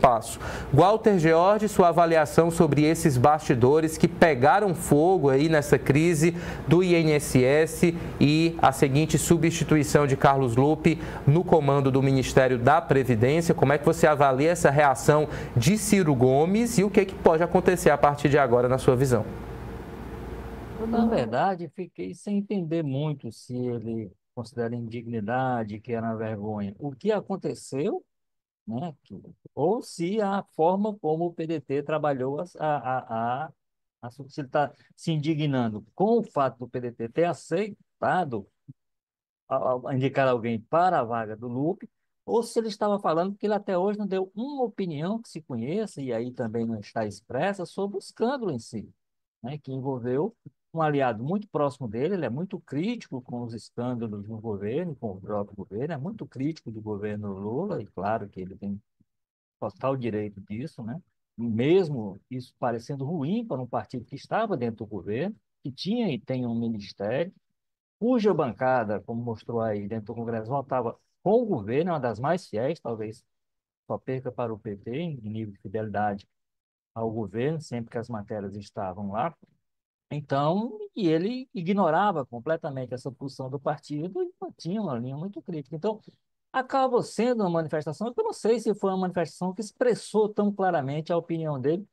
espaço. Walter George, sua avaliação sobre esses bastidores que pegaram fogo aí nessa crise do INSS e a seguinte substituição de Carlos Lupe no comando do Ministério da Previdência. Como é que você avalia essa reação de Ciro Gomes e o que pode acontecer a partir de agora, na sua visão? Eu, na verdade, fiquei sem entender muito se ele considera indignidade, que era uma vergonha. O que aconteceu, né? Ou se a forma como o PDT trabalhou se ele está se indignando com o fato do PDT ter aceitado indicar alguém para a vaga do Lupe, ou se ele estava falando que ele até hoje não deu uma opinião que se conheça, e aí também não está expressa, sobre o escândalo em si, né, que envolveu um aliado muito próximo dele. Ele é muito crítico com os escândalos no governo, com o próprio governo, é muito crítico do governo Lula, e claro que ele tem total direito disso, né? Mesmo isso parecendo ruim para um partido que estava dentro do governo, que tinha e tem um ministério, cuja bancada, como mostrou aí dentro do Congresso, votava com o governo, é uma das mais fiéis, talvez só perca para o PT em nível de fidelidade ao governo, sempre que as matérias estavam lá. Então, e ele ignorava completamente essa posição do partido e tinha uma linha muito crítica. Então, acabou sendo uma manifestação, que eu não sei se foi uma manifestação que expressou tão claramente a opinião dele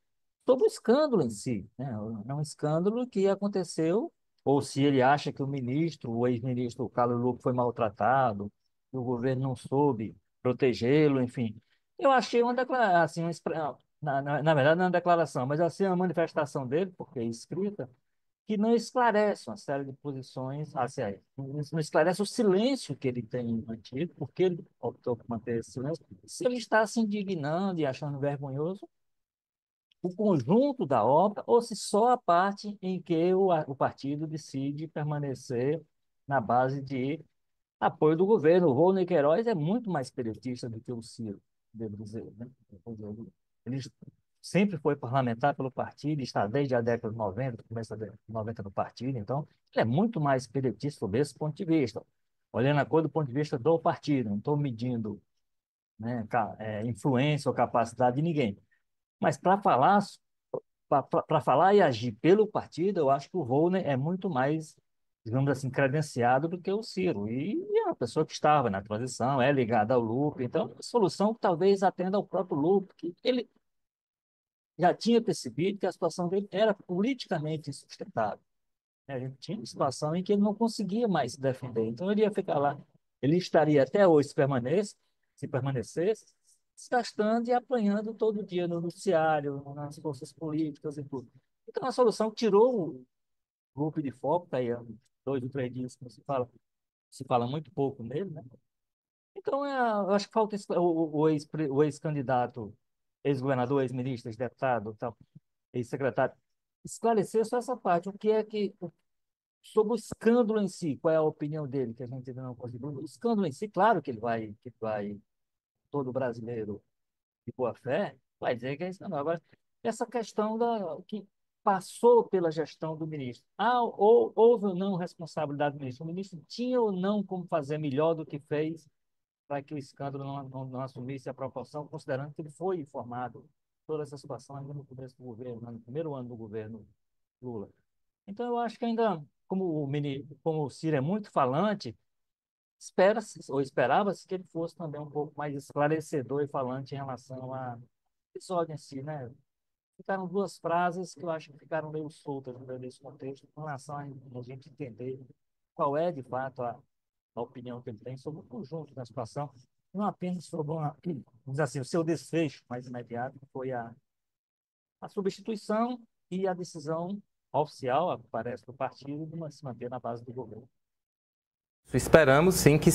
sobre o escândalo em si, né? É um escândalo que aconteceu, ou se ele acha que o ministro, o ex-ministro Carlos Lucas foi maltratado, que o governo não soube protegê-lo, enfim. Eu achei uma declaração, assim, na verdade não é uma declaração, mas assim, uma manifestação dele, porque é escrita, que não esclarece uma série de posições, assim, não esclarece o silêncio que ele tem mantido, porque ele optou por manter esse silêncio. Se ele está se indignando e achando vergonhoso o conjunto da obra, ou se só a parte em que o partido decide permanecer na base de apoio do governo. O Volney Queiroz é muito mais peretista do que o Ciro, devo dizer, né? Ele sempre foi parlamentar pelo partido, está desde a década de 90, começo da década de 90 no partido, então ele é muito mais peretista sob esse ponto de vista. Olhando a coisa do ponto de vista do partido, não estou medindo, né, influência ou capacidade de ninguém. Mas para falar e agir pelo partido, eu acho que o Volney é muito mais, digamos assim, credenciado do que o Ciro. E é uma pessoa que estava na transição, é ligada ao Lupe. Então, a solução que talvez atenda ao próprio Lupe, que ele já tinha percebido que a situação dele era politicamente insustentável, né? A gente tinha uma situação em que ele não conseguia mais se defender. Então, ele ia ficar lá. Ele estaria até hoje, se permanecesse, se gastando e apanhando todo dia no noticiário, nas forças políticas e tudo. Então, a solução que tirou o grupo de foco, tá aí há 2 ou 3 dias que se fala muito pouco nele, né? Então, eu acho que falta o ex-candidato, ex-governador, ex-ministro, ex-deputado, tal, ex-secretário, esclarecer só essa parte. O que é que, sobre o escândalo em si, qual é a opinião dele, que a gente ainda não conseguiu. O escândalo em si, claro que todo brasileiro de boa fé vai dizer que é escândalo. Agora, essa questão que passou pela gestão do ministro. Ou houve ou não responsabilidade do ministro? O ministro tinha ou não como fazer melhor do que fez para que o escândalo não assumisse a proporção, considerando que ele foi informado toda essa situação ainda no começo do governo, no primeiro ano do governo Lula. Então, eu acho que ainda, como o Ciro é muito falante, espera-se, ou esperava-se que ele fosse também um pouco mais esclarecedor e falante em relação ao episódio em si, né? Ficaram duas frases que eu acho que ficaram meio soltas nesse contexto, em relação a gente entender qual é, de fato, a opinião que ele tem sobre o conjunto da situação, não apenas sobre vamos dizer assim, o seu desfecho mais imediato, que foi a substituição e a decisão oficial, parece, do partido, de se manter na base do governo. Esperamos sim que